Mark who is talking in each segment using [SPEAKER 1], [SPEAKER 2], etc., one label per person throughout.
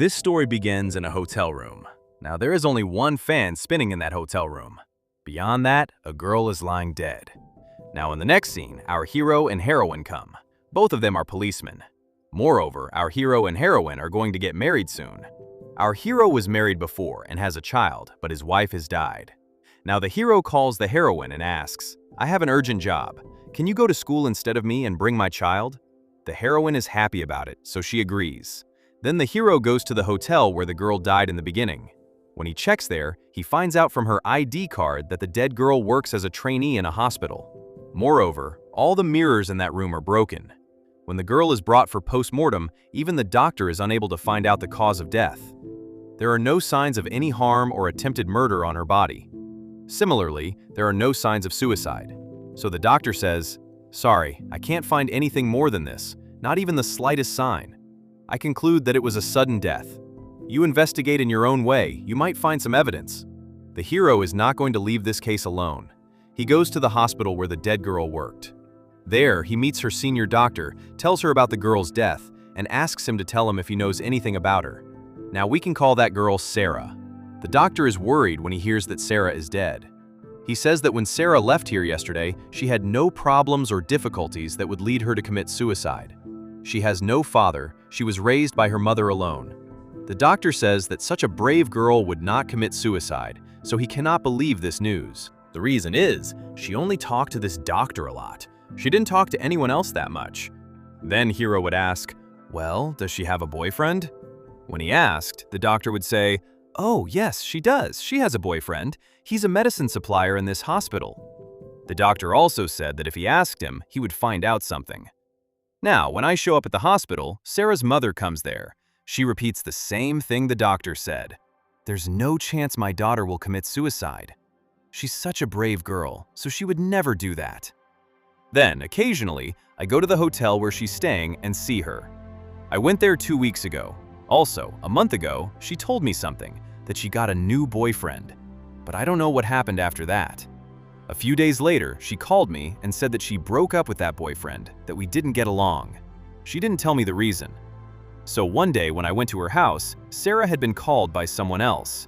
[SPEAKER 1] This story begins in a hotel room. Now, there is only one fan spinning in that hotel room. Beyond that, a girl is lying dead. Now, in the next scene, our hero and heroine come. Both of them are policemen. Moreover, our hero and heroine are going to get married soon. Our hero was married before and has a child, but his wife has died. Now, the hero calls the heroine and asks, "I have an urgent job. Can you go to school instead of me and bring my child?" The heroine is happy about it, so she agrees. Then the hero goes to the hotel where the girl died in the beginning. When he checks there, he finds out from her ID card that the dead girl works as a trainee in a hospital. Moreover, all the mirrors in that room are broken. When the girl is brought for post-mortem, even the doctor is unable to find out the cause of death. There are no signs of any harm or attempted murder on her body. Similarly, there are no signs of suicide. So the doctor says, "Sorry, I can't find anything more than this, not even the slightest sign. I conclude that it was a sudden death. You investigate in your own way, you might find some evidence." The hero is not going to leave this case alone. He goes to the hospital where the dead girl worked. There, he meets her senior doctor, tells her about the girl's death, and asks him to tell him if he knows anything about her. Now, we can call that girl Sarah. The doctor is worried when he hears that Sarah is dead. He says that when Sarah left here yesterday, she had no problems or difficulties that would lead her to commit suicide. She has no father, she was raised by her mother alone. The doctor says that such a brave girl would not commit suicide, so he cannot believe this news. The reason is, she only talked to this doctor a lot. She didn't talk to anyone else that much. Then Hero would ask, "Well, does she have a boyfriend?" When he asked, the doctor would say, "Oh, yes, she does. She has a boyfriend. He's a medicine supplier in this hospital." The doctor also said that if he asked him, he would find out something. Now, when I show up at the hospital, Sarah's mother comes there. She repeats the same thing the doctor said. "There's no chance my daughter will commit suicide. She's such a brave girl, so she would never do that." Then, occasionally, I go to the hotel where she's staying and see her. I went there 2 weeks ago. Also, a month ago, she told me something, that she got a new boyfriend. But I don't know what happened after that. A few days later, she called me and said that she broke up with that boyfriend, that we didn't get along. She didn't tell me the reason. So one day when I went to her house, Sarah had been called by someone else.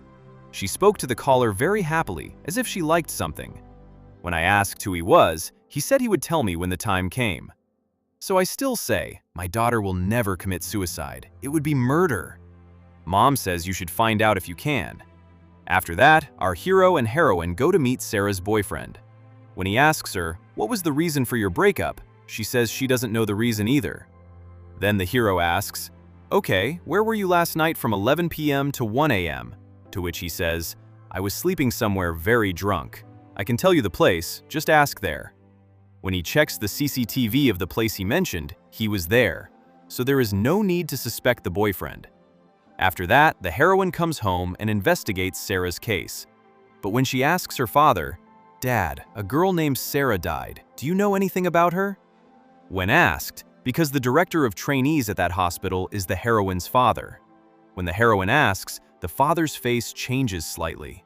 [SPEAKER 1] She spoke to the caller very happily, as if she liked something. When I asked who he was, he said he would tell me when the time came. So I still say, my daughter will never commit suicide. It would be murder. Mom says you should find out if you can. After that, our hero and heroine go to meet Sarah's boyfriend. When he asks her, "What was the reason for your breakup?" she says she doesn't know the reason either. Then the hero asks, "Okay, where were you last night from 11 p.m. to 1 a.m.?" To which he says, "I was sleeping somewhere very drunk. I can tell you the place, just ask there." When he checks the CCTV of the place he mentioned, he was there. So there is no need to suspect the boyfriend. After that, the heroine comes home and investigates Sarah's case. But when she asks her father, "Dad, a girl named Sarah died. Do you know anything about her?" When asked, because the director of trainees at that hospital is the heroine's father. When the heroine asks, the father's face changes slightly.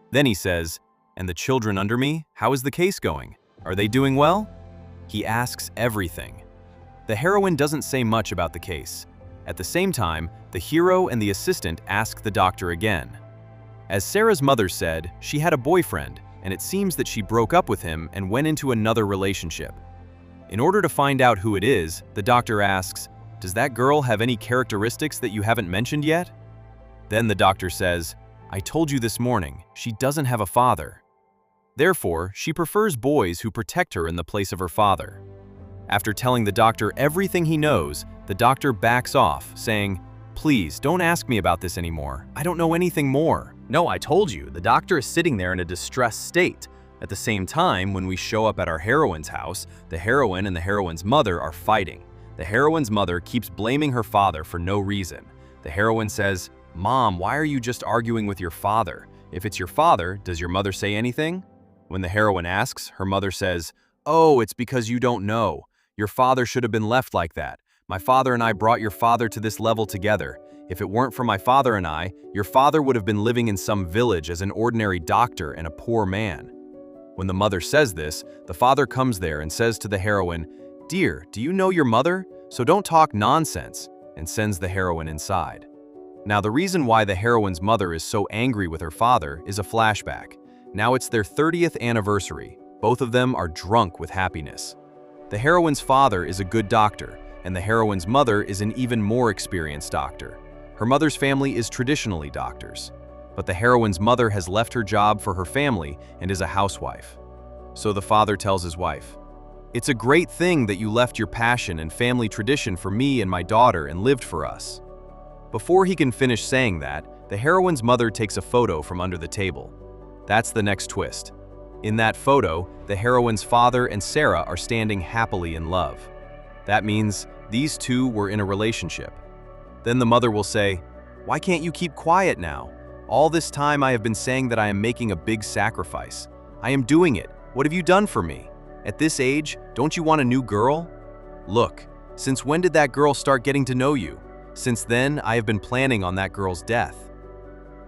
[SPEAKER 1] Then he says, "And the children under me, how is the case going? Are they doing well?" He asks everything. The heroine doesn't say much about the case. At the same time, the hero and the assistant ask the doctor again. As Sarah's mother said, she had a boyfriend, and it seems that she broke up with him and went into another relationship. In order to find out who it is, the doctor asks, "Does that girl have any characteristics that you haven't mentioned yet?" Then the doctor says, "I told you this morning, she doesn't have a father. Therefore, she prefers boys who protect her in the place of her father." After telling the doctor everything he knows, the doctor backs off, saying, "Please, don't ask me about this anymore. I don't know anything more." No, I told you, the doctor is sitting there in a distressed state. At the same time, when we show up at our heroine's house, the heroine and the heroine's mother are fighting. The heroine's mother keeps blaming her father for no reason. The heroine says, "Mom, why are you just arguing with your father? If it's your father, does your mother say anything?" When the heroine asks, her mother says, "Oh, it's because you don't know. Your father should have been left like that. My father and I brought your father to this level together. If it weren't for my father and I, your father would have been living in some village as an ordinary doctor and a poor man." When the mother says this, the father comes there and says to the heroine, "Dear, do you know your mother? So don't talk nonsense," and sends the heroine inside. Now, the reason why the heroine's mother is so angry with her father is a flashback. Now it's their 30th anniversary. Both of them are drunk with happiness. The heroine's father is a good doctor, and the heroine's mother is an even more experienced doctor. Her mother's family is traditionally doctors, but the heroine's mother has left her job for her family and is a housewife. So the father tells his wife, "It's a great thing that you left your passion and family tradition for me and my daughter and lived for us." Before he can finish saying that, the heroine's mother takes a photo from under the table. That's the next twist. In that photo, the heroine's father and Sarah are standing happily in love. That means these two were in a relationship. Then the mother will say, "Why can't you keep quiet now? All this time I have been saying that I am making a big sacrifice. I am doing it. What have you done for me? At this age, don't you want a new girl? Look, since when did that girl start getting to know you? Since then, I have been planning on that girl's death."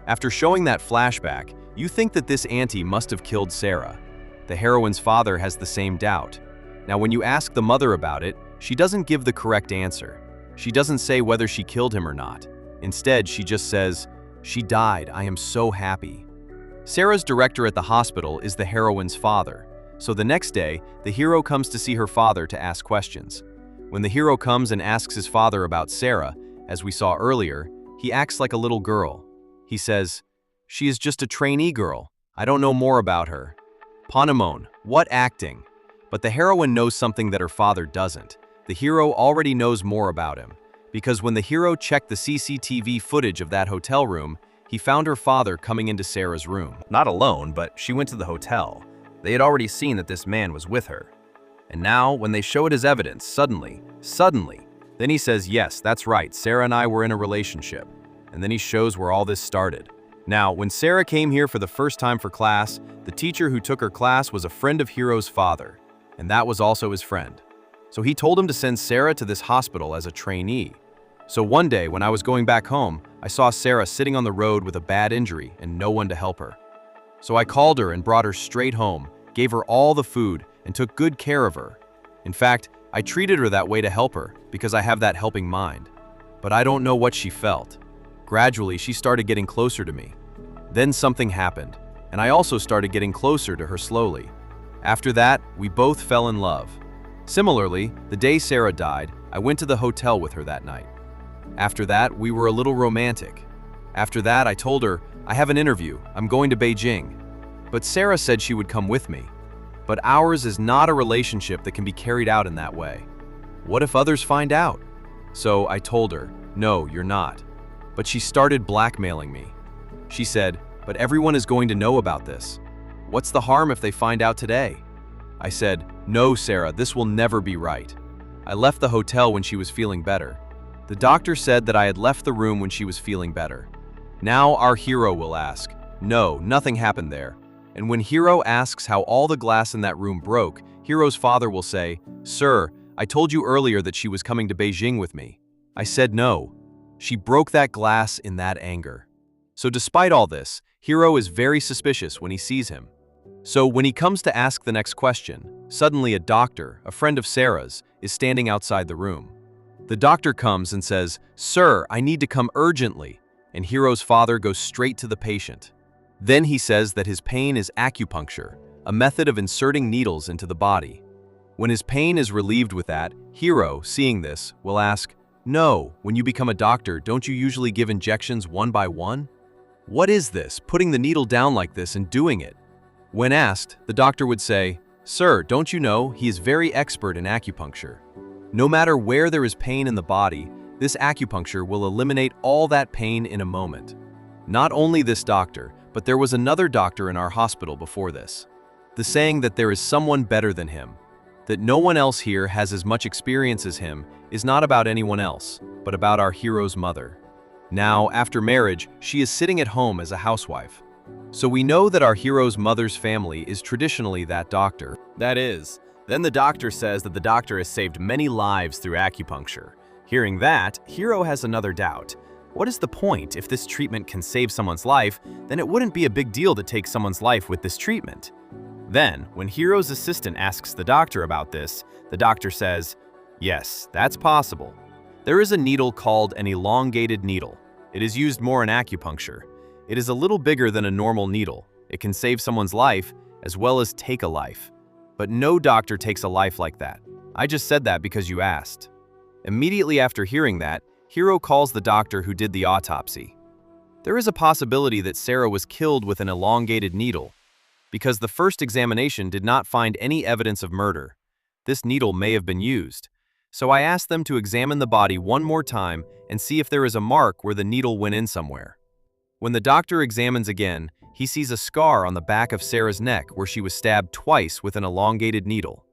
[SPEAKER 1] After showing that flashback, you think that this auntie must have killed Sarah. The heroine's father has the same doubt. Now, when you ask the mother about it, she doesn't give the correct answer. She doesn't say whether she killed him or not. Instead, she just says, "She died. I am so happy." Sarah's director at the hospital is the heroine's father. So the next day, the hero comes to see her father to ask questions. When the hero comes and asks his father about Sarah, as we saw earlier, he acts like a little girl. He says, "She is just a trainee girl. I don't know more about her." Panemon, what acting! But the heroine knows something that her father doesn't. The hero already knows more about him, because when the hero checked the CCTV footage of that hotel room, he found her father coming into Sarah's room. Not alone, but she went to the hotel. They had already seen that this man was with her. And now, when they show it as evidence, suddenly, then he says, "Yes, that's right, Sarah and I were in a relationship." And then he shows where all this started. Now, when Sarah came here for the first time for class, the teacher who took her class was a friend of Hero's father, and that was also his friend. So he told him to send Sarah to this hospital as a trainee. So one day, when I was going back home, I saw Sarah sitting on the road with a bad injury and no one to help her. So I called her and brought her straight home, gave her all the food, and took good care of her. In fact, I treated her that way to help her, because I have that helping mind. But I don't know what she felt. Gradually, she started getting closer to me. Then something happened, and I also started getting closer to her slowly. After that, we both fell in love. Similarly, the day Sarah died, I went to the hotel with her that night. After that, we were a little romantic. After that, I told her, "I have an interview, I'm going to Beijing." But Sarah said she would come with me. But ours is not a relationship that can be carried out in that way. What if others find out? So I told her, "No, you're not." But she started blackmailing me. She said, "But everyone is going to know about this. What's the harm if they find out today?" I said, "No, Sarah, this will never be right." I left the hotel when she was feeling better. The doctor said that I had left the room when she was feeling better. Now our hero will ask, "No, nothing happened there." And when Hero asks how all the glass in that room broke, Hero's father will say, "Sir, I told you earlier that she was coming to Beijing with me." I said no. She broke that glass in that anger. So despite all this, Hero is very suspicious when he sees him. So when he comes to ask the next question, suddenly a doctor, a friend of Sarah's, is standing outside the room. The doctor comes and says, "Sir, I need to come urgently," and Hero's father goes straight to the patient. Then he says that his pain is acupuncture, a method of inserting needles into the body. When his pain is relieved with that, Hero, seeing this, will ask, "No, when you become a doctor, don't you usually give injections one by one? What is this, putting the needle down like this and doing it?" When asked, the doctor would say, "Sir, don't you know, he is very expert in acupuncture. No matter where there is pain in the body, this acupuncture will eliminate all that pain in a moment." Not only this doctor, but there was another doctor in our hospital before this. The saying that there is someone better than him, that no one else here has as much experience as him, is not about anyone else, but about our hero's mother. Now, after marriage, she is sitting at home as a housewife. So we know that our hero's mother's family is traditionally that doctor. That is. Then the doctor says that the doctor has saved many lives through acupuncture. Hearing that, Hero has another doubt. What is the point? If this treatment can save someone's life, then it wouldn't be a big deal to take someone's life with this treatment. Then, when Hero's assistant asks the doctor about this, the doctor says, "Yes, that's possible. There is a needle called an elongated needle. It is used more in acupuncture. It is a little bigger than a normal needle. It can save someone's life as well as take a life. But no doctor takes a life like that. I just said that because you asked. Immediately after hearing that, Hiro calls the doctor who did the autopsy. There is a possibility that Sarah was killed with an elongated needle, because the first examination did not find any evidence of murder. This needle may have been used. So I asked them to examine the body one more time and see if there is a mark where the needle went in somewhere. When the doctor examines again, he sees a scar on the back of Sarah's neck where she was stabbed twice with an elongated needle.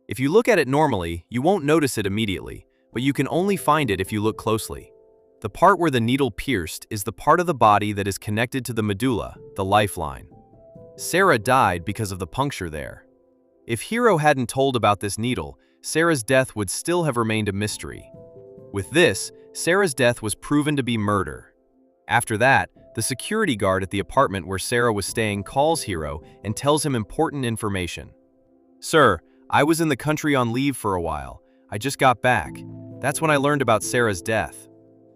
[SPEAKER 1] If you look at it normally, you won't notice it immediately, but you can only find it if you look closely. The part where the needle pierced is the part of the body that is connected to the medulla, the lifeline. Sarah died because of the puncture there. If Hiro hadn't told about this needle, Sarah's death would still have remained a mystery. With this, Sarah's death was proven to be murder. After that, the security guard at the apartment where Sarah was staying calls Hiro and tells him important information. "Sir, I was in the country on leave for a while. I just got back. That's when I learned about Sarah's death.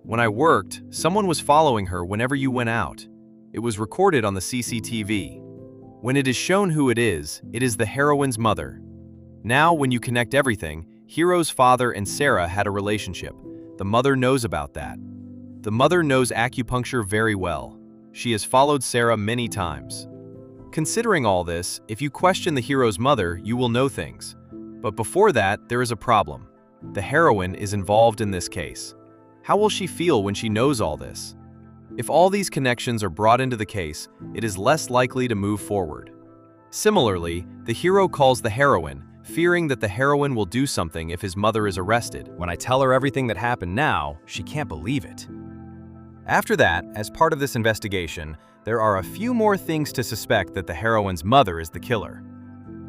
[SPEAKER 1] When I worked, someone was following her whenever you went out. It was recorded on the CCTV. When it is shown who it is the heroine's mother. Now, when you connect everything, Hiro's father and Sarah had a relationship. The mother knows about that. The mother knows acupuncture very well. She has followed Sarah many times. Considering all this, if you question the hero's mother, you will know things. But before that, there is a problem. The heroine is involved in this case. How will she feel when she knows all this? If all these connections are brought into the case, it is less likely to move forward. Similarly, the hero calls the heroine, fearing that the heroine will do something if his mother is arrested. When I tell her everything that happened now, she can't believe it. After that, as part of this investigation, there are a few more things to suspect that the heroine's mother is the killer.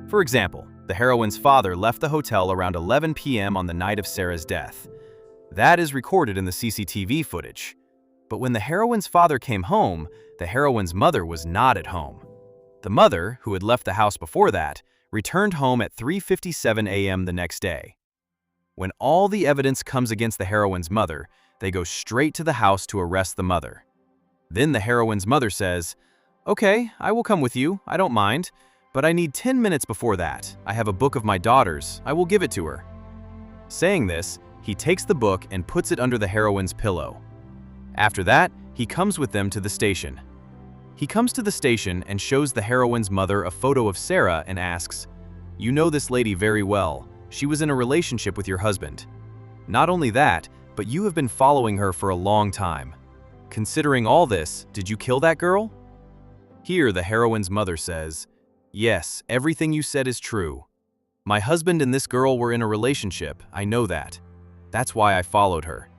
[SPEAKER 1] For example, the heroine's father left the hotel around 11 p.m. on the night of Sarah's death. That is recorded in the CCTV footage. But when the heroine's father came home, the heroine's mother was not at home. The mother, who had left the house before that, returned home at 3:57 a.m. the next day. When all the evidence comes against the heroine's mother, they go straight to the house to arrest the mother. Then the heroine's mother says, "Okay, I will come with you, I don't mind, but I need 10 minutes before that. I have a book of my daughter's, I will give it to her." Saying this, he takes the book and puts it under the heroine's pillow. After that, he comes with them to the station. He comes to the station and shows the heroine's mother a photo of Sarah and asks, "You know this lady very well. She was in a relationship with your husband. Not only that, but you have been following her for a long time. Considering all this, did you kill that girl?" Here, the heroine's mother says, "Yes, everything you said is true. My husband and this girl were in a relationship, I know that. That's why I followed her.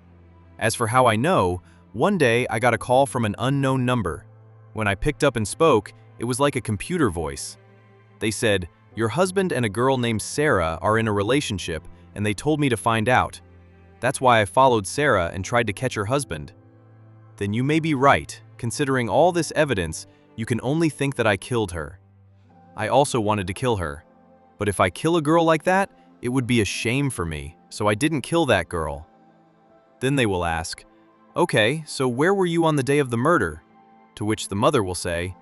[SPEAKER 1] As for how I know, one day I got a call from an unknown number. When I picked up and spoke, it was like a computer voice. They said, 'Your husband and a girl named Sarah are in a relationship, and they told me to find out. That's why I followed Sarah and tried to catch her husband.' Then you may be right. Considering all this evidence, you can only think that I killed her. I also wanted to kill her. But if I kill a girl like that, it would be a shame for me, so I didn't kill that girl." Then they will ask, "Okay, so where were you on the day of the murder?" To which the mother will say,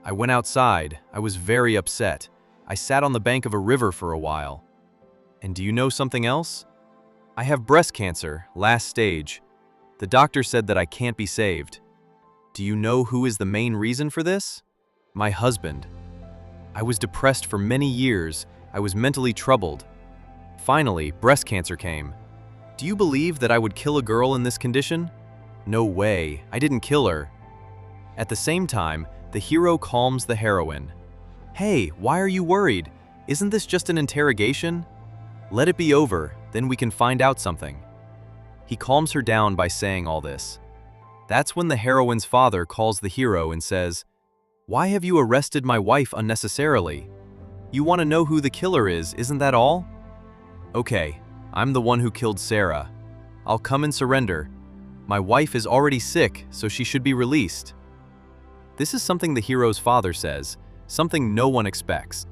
[SPEAKER 1] "I went outside. I was very upset. I sat on the bank of a river for a while. And do you know something else? I have breast cancer, last stage. The doctor said that I can't be saved. Do you know who is the main reason for this? My husband. I was depressed for many years. I was mentally troubled. Finally, breast cancer came. Do you believe that I would kill a girl in this condition? No way. I didn't kill her." At the same time, the hero calms the heroine. "Hey, why are you worried? Isn't this just an interrogation? Let it be over, then we can find out something." He calms her down by saying all this. That's when the heroine's father calls the hero and says, "Why have you arrested my wife unnecessarily? You want to know who the killer is, isn't that all? Okay, I'm the one who killed Sarah. I'll come and surrender. My wife is already sick, so she should be released." This is something the hero's father says, something no one expects.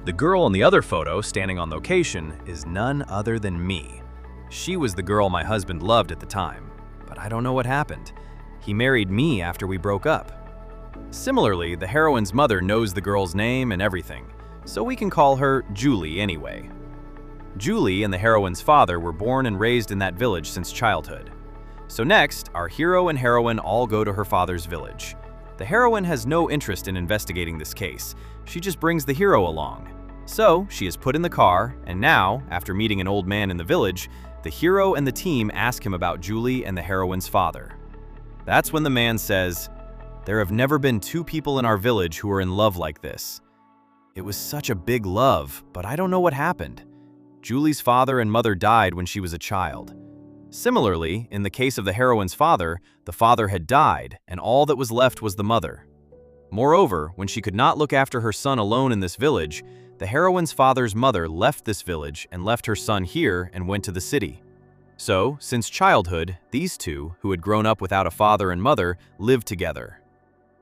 [SPEAKER 1] The girl in the other photo standing on location is none other than me. She was the girl my husband loved at the time, but I don't know what happened. He married me after we broke up. Similarly, the heroine's mother knows the girl's name and everything, so we can call her Julie anyway. Julie and the heroine's father were born and raised in that village since childhood. So next, our hero and heroine all go to her father's village. The heroine has no interest in investigating this case. She just brings the hero along. So she is put in the car, and now, after meeting an old man in the village, the hero and the team ask him about Julie and the heroine's father. That's when the man says, "There have never been two people in our village who are in love like this. It was such a big love, but I don't know what happened. Julie's father and mother died when she was a child. Similarly, in the case of the heroine's father, the father had died, and all that was left was the mother. Moreover, when she could not look after her son alone in this village, the heroine's father's mother left this village and left her son here and went to the city. So, since childhood, these two, who had grown up without a father and mother, lived together.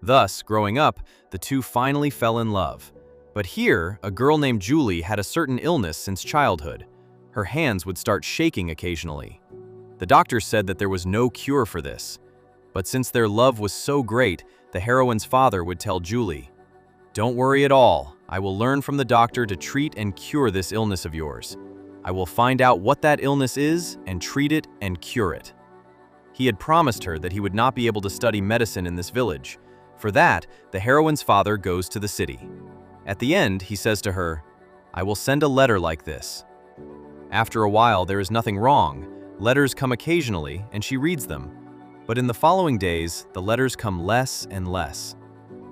[SPEAKER 1] Thus, growing up, the two finally fell in love. But here, a girl named Julie had a certain illness since childhood. Her hands would start shaking occasionally. The doctors said that there was no cure for this. But since their love was so great, the heroine's father would tell Julie, "Don't worry at all. I will learn from the doctor to treat and cure this illness of yours. I will find out what that illness is and treat it and cure it." He had promised her that he would not be able to study medicine in this village. For that, the heroine's father goes to the city. At the end, he says to her, "I will send a letter like this." After a while, there is nothing wrong. Letters come occasionally, and she reads them. But in the following days, the letters come less and less.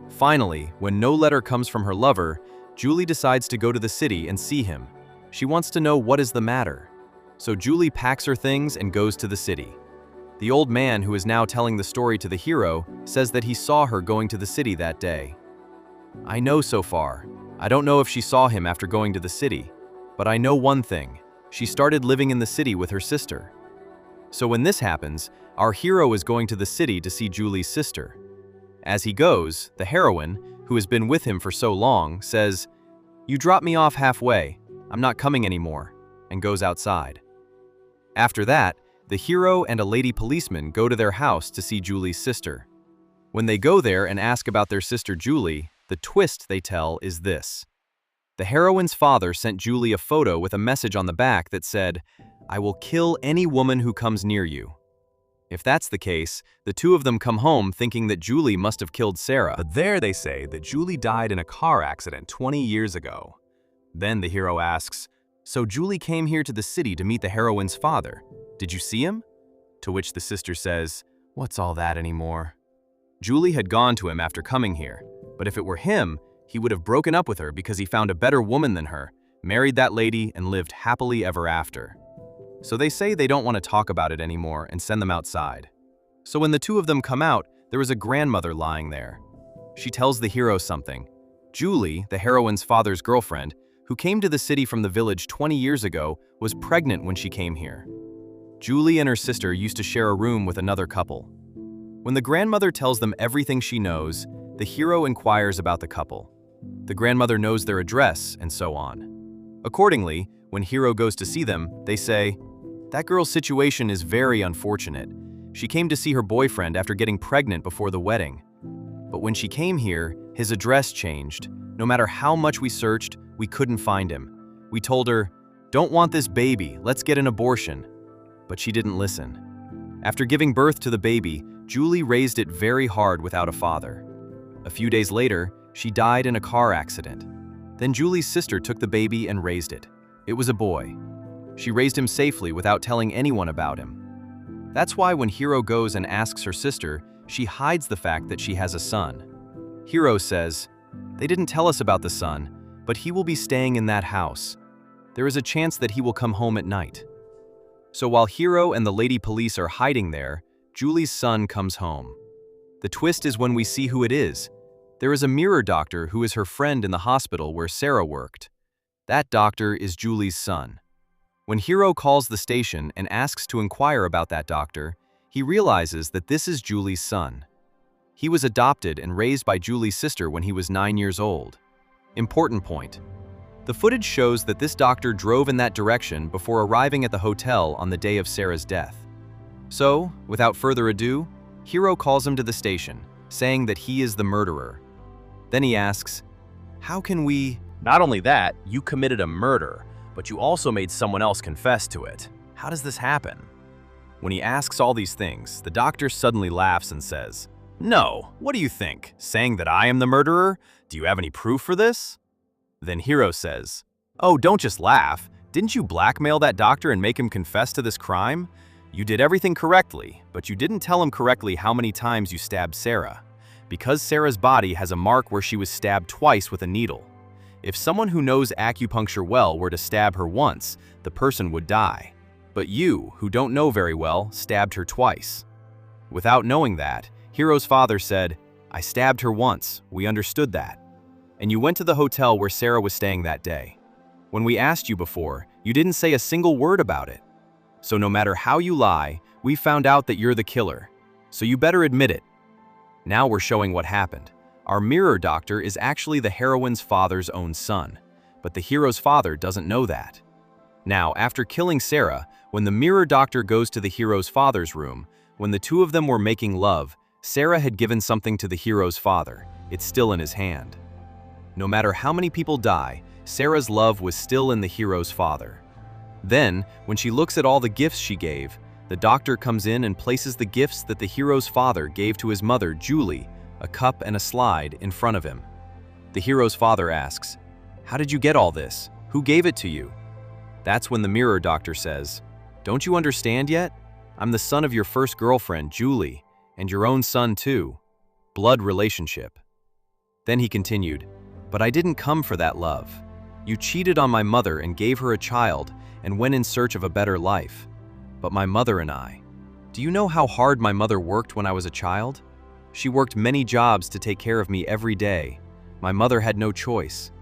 [SPEAKER 1] Finally, when no letter comes from her lover, Julie decides to go to the city and see him. She wants to know what is the matter. So Julie packs her things and goes to the city. The old man who is now telling the story to the hero says that he saw her going to the city that day. I know so far. I don't know if she saw him after going to the city, but I know one thing. She started living in the city with her sister. So when this happens, our hero is going to the city to see Julie's sister. As he goes, the heroine, who has been with him for so long, says, "You dropped me off halfway. I'm not coming anymore," and goes outside. After that, the hero and a lady policeman go to their house to see Julie's sister. When they go there and ask about their sister Julie, the twist they tell is this. The heroine's father sent Julie a photo with a message on the back that said, "I will kill any woman who comes near you." If that's the case, the two of them come home thinking that Julie must have killed Sarah. But there they say that Julie died in a car accident 20 years ago. Then the hero asks, "So Julie came here to the city to meet the heroine's father. Did you see him?" To which the sister says, "What's all that anymore?" Julie had gone to him after coming here, but if it were him, he would have broken up with her because he found a better woman than her, married that lady, and lived happily ever after. So they say they don't want to talk about it anymore and send them outside. So when the two of them come out, there is a grandmother lying there. She tells the hero something. Julie, the heroine's father's girlfriend, who came to the city from the village 20 years ago, was pregnant when she came here. Julie and her sister used to share a room with another couple. When the grandmother tells them everything she knows, the hero inquires about the couple. The grandmother knows their address, and so on. Accordingly, when hero goes to see them, they say, "That girl's situation is very unfortunate. She came to see her boyfriend after getting pregnant before the wedding. But when she came here, his address changed. No matter how much we searched, we couldn't find him. We told her, 'Don't want this baby, let's get an abortion.' But she didn't listen. After giving birth to the baby, Julie raised it very hard without a father. A few days later, she died in a car accident. Then Julie's sister took the baby and raised it. It was a boy. She raised him safely without telling anyone about him. That's why when Hero goes and asks her sister, she hides the fact that she has a son. Hero says, "They didn't tell us about the son, but he will be staying in that house. There is a chance that he will come home at night." So while Hero and the lady police are hiding there, Julie's son comes home. The twist is when we see who it is. There is a mirror doctor who is her friend in the hospital where Sarah worked. That doctor is Julie's son. When Hero calls the station and asks to inquire about that doctor, he realizes that this is Julie's son. He was adopted and raised by Julie's sister when he was 9 years old. Important point. The footage shows that this doctor drove in that direction before arriving at the hotel on the day of Sarah's death. So, without further ado, Hero calls him to the station, saying that he is the murderer. Then he asks, "How can we—"
[SPEAKER 2] Not only that, you committed a murder, but you also made someone else confess to it. How does this happen?
[SPEAKER 1] When he asks all these things, the doctor suddenly laughs and says, "No, what do you think? Saying that I am the murderer? Do you have any proof for this?" Then Hero says, "Oh, don't just laugh. Didn't you blackmail that doctor and make him confess to this crime? You did everything correctly, but you didn't tell him correctly how many times you stabbed Sarah. Because Sarah's body has a mark where she was stabbed twice with a needle. If someone who knows acupuncture well were to stab her once, the person would die. But you, who don't know very well, stabbed her twice." Without knowing that, Hero's father said, "I stabbed her once, we understood that. And you went to the hotel where Sarah was staying that day. When we asked you before, you didn't say a single word about it. So no matter how you lie, we found out that you're the killer. So you better admit it." Now we're showing what happened. Our mirror doctor is actually the heroine's father's own son, but the hero's father doesn't know that. Now, after killing Sarah, when the mirror doctor goes to the hero's father's room, when the two of them were making love, Sarah had given something to the hero's father. It's still in his hand. No matter how many people die, Sarah's love was still in the hero's father. Then, when she looks at all the gifts she gave, the doctor comes in and places the gifts that the hero's father gave to his mother, Julie, a cup and a slide, in front of him. The hero's father asks, "How did you get all this? Who gave it to you?" That's when the mirror doctor says, "Don't you understand yet? I'm the son of your first girlfriend, Julie, and your own son too. Blood relationship." Then he continued, "But I didn't come for that love. You cheated on my mother and gave her a child, and went in search of a better life. But my mother and I. Do you know how hard my mother worked when I was a child? She worked many jobs to take care of me every day. My mother had no choice.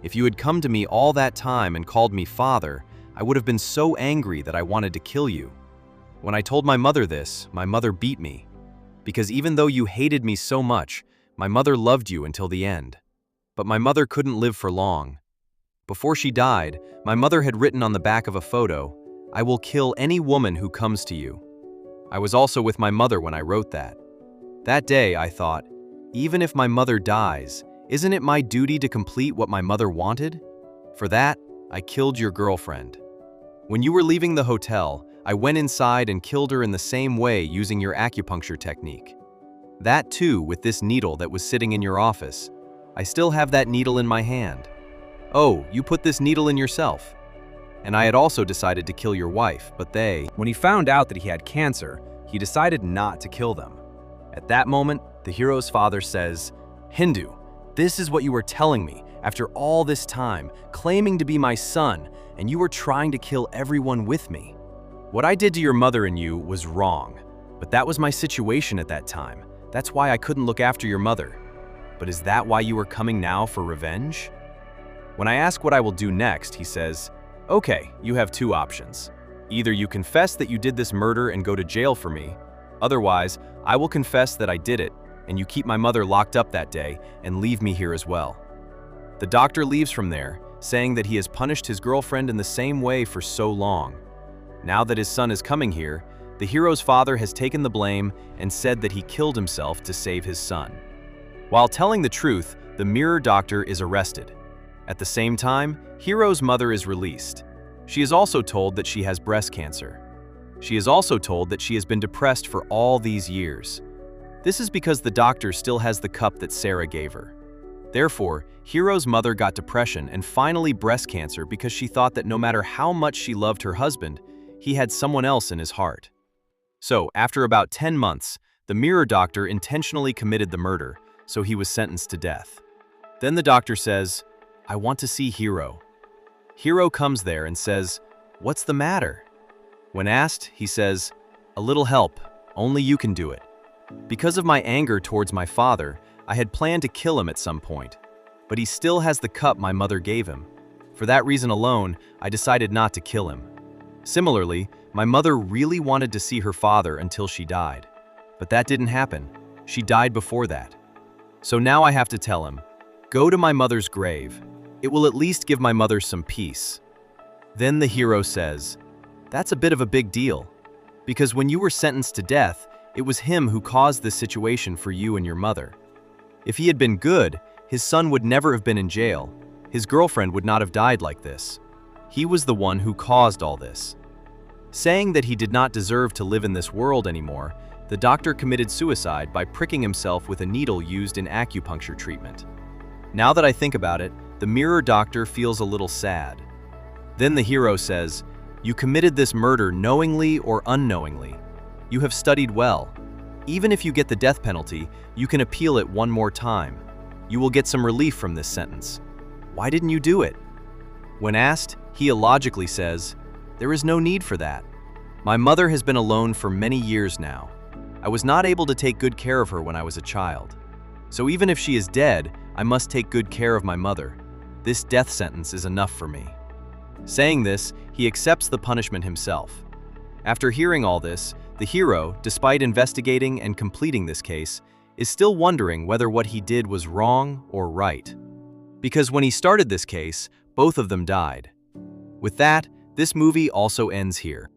[SPEAKER 1] If you had come to me all that time and called me father, I would have been so angry that I wanted to kill you. When I told my mother this, my mother beat me. Because even though you hated me so much, my mother loved you until the end. But my mother couldn't live for long. Before she died, my mother had written on the back of a photo, "I will kill any woman who comes to you." I was also with my mother when I wrote that. That day, I thought, even if my mother dies, isn't it my duty to complete what my mother wanted? For that, I killed your girlfriend. When you were leaving the hotel, I went inside and killed her in the same way using your acupuncture technique. That too with this needle that was sitting in your office. I still have that needle in my hand. Oh, you put this needle in yourself. And I had also decided to kill your wife, but when he found out that he had cancer, he decided not to kill them. At that moment, the hero's father says, "Hindu, this is what you were telling me after all this time, claiming to be my son, and you were trying to kill everyone with me. What I did to your mother and you was wrong, but that was my situation at that time. That's why I couldn't look after your mother. But is that why you are coming now for revenge?" When I ask what I will do next, he says, "Okay, you have two options. Either you confess that you did this murder and go to jail for me, otherwise, I will confess that I did it, and you keep my mother locked up that day and leave me here as well." The doctor leaves from there, saying that he has punished his girlfriend in the same way for so long. Now that his son is coming here, the hero's father has taken the blame and said that he killed himself to save his son. While telling the truth, the mirror doctor is arrested. At the same time, Hero's mother is released. She is also told that she has breast cancer. She is also told that she has been depressed for all these years. This is because the doctor still has the cup that Sarah gave her. Therefore, Hero's mother got depression and finally breast cancer because she thought that no matter how much she loved her husband, he had someone else in his heart. So, after about 10 months, the mirror doctor intentionally committed the murder, so he was sentenced to death. Then the doctor says, "I want to see Hero." Hero comes there and says, "What's the matter?" When asked, he says, "A little help, only you can do it. Because of my anger towards my father, I had planned to kill him at some point, but he still has the cup my mother gave him. For that reason alone, I decided not to kill him. Similarly, my mother really wanted to see her father until she died. But that didn't happen. She died before that. So now I have to tell him, go to my mother's grave. It will at least give my mother some peace." Then the hero says, "That's a bit of a big deal. Because when you were sentenced to death, it was him who caused this situation for you and your mother. If he had been good, his son would never have been in jail. His girlfriend would not have died like this. He was the one who caused all this." Saying that he did not deserve to live in this world anymore, the doctor committed suicide by pricking himself with a needle used in acupuncture treatment. Now that I think about it, the mirror doctor feels a little sad. Then the hero says, "You committed this murder knowingly or unknowingly. You have studied well. Even if you get the death penalty, you can appeal it one more time. You will get some relief from this sentence. Why didn't you do it?" When asked, he illogically says, "There is no need for that. My mother has been alone for many years now. I was not able to take good care of her when I was a child. So even if she is dead, I must take good care of my mother. This death sentence is enough for me." Saying this, he accepts the punishment himself. After hearing all this, the hero, despite investigating and completing this case, is still wondering whether what he did was wrong or right. Because when he started this case, both of them died. With that, this movie also ends here.